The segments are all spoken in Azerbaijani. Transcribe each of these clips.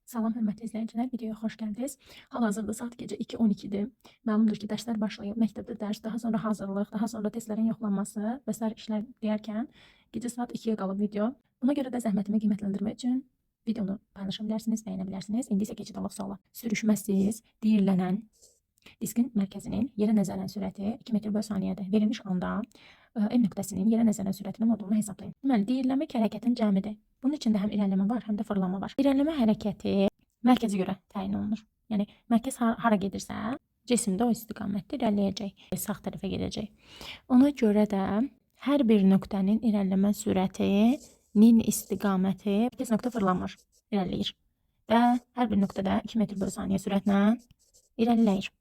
Salam hörmətli izləyicilər, videoya xoş gəldiniz. Hal-hazırda saat gecə 2:12-dir. Məlumdur ki, dərslər başlayıb, məktəbdə dərs, daha sonra hazırlıq, daha sonra testlərin yoxlanması və sair işlər deyərkən gecə saat 2-yə qalıb video. Buna görə də zəhmətimi qiymətləndirmək üçün videonu paylaşa bilərsiniz, bəyənə bilərsiniz. İndi isə keçid alaq suala. Sürüşməsiz deyilənən diskin mərkəzinin yerə nəzərən sürəti 2 metr/saniyədir. Verilmiş anda M nöqtəsinin yerə nəzərən sürətinin modulunu hesablayın. Deməli, diyirlənmək hərəkətin cəmidir. Bunun içində həm irəliləmə var, həm də fırlanma var. İrəliləmə hərəkəti mərkəzə görə təyin olunur. Yəni mərkəz hara gedirsə, cisim də o istiqamətdə irəliləyəcək, sağ tərəfə gedəcək. Ona görə də hər bir nöqtənin irəliləmə sürətinin istiqaməti mərkəz nöqtə fırlanmır, irəliləyir. Və hər bir nöqtədə 2 metr/saniyə sürətlə irəliləyir.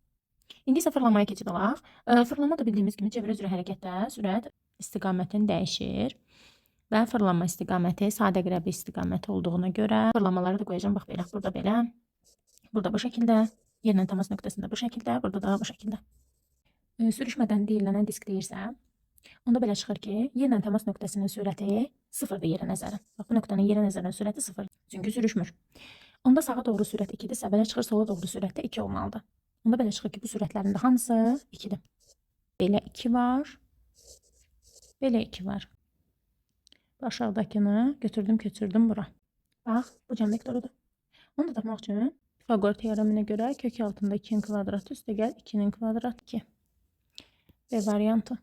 İndi isə fırlanmaya keçid alaq. Fırlanma da bildiyimiz kimi çevrə üzrə hərəkətdə sürət istiqamətini dəyişir. Və fırlanma istiqaməti sadə qəribə istiqaməti olduğuna görə fırlanmaları da qoyacağım. Bax belə, burada belə, burada bu şəkildə, yerlə təmas nöqtəsində bu şəkildə, burada da bu şəkildə. Sürüşmədən deyilənən disk deyirsə, onda belə çıxır ki, yerlə təmas nöqtəsinin sürəti sıfırdır yerə nəzərən. Bax, bu nöqtənin yerə nəzərən sürəti sıfır, çünki sürüşmür. Onda sağa doğru sürət 2-dirsə, belə çıxır, sola doğru sürət də 2 olmalıdır. Onda belə çıxır ki, bu sürətlərin də hamısı 2-dir. Belə 2 var, belə 2 var. Aşağıdakını götürdüm, köçürdüm bura. Bax, bu cəm vektorudur. Onu da tapmaq üçün Pifagor teoreminə görə kök altında 2-nin kvadratı üstə gəl 2-nin kvadratı 2. B variantı.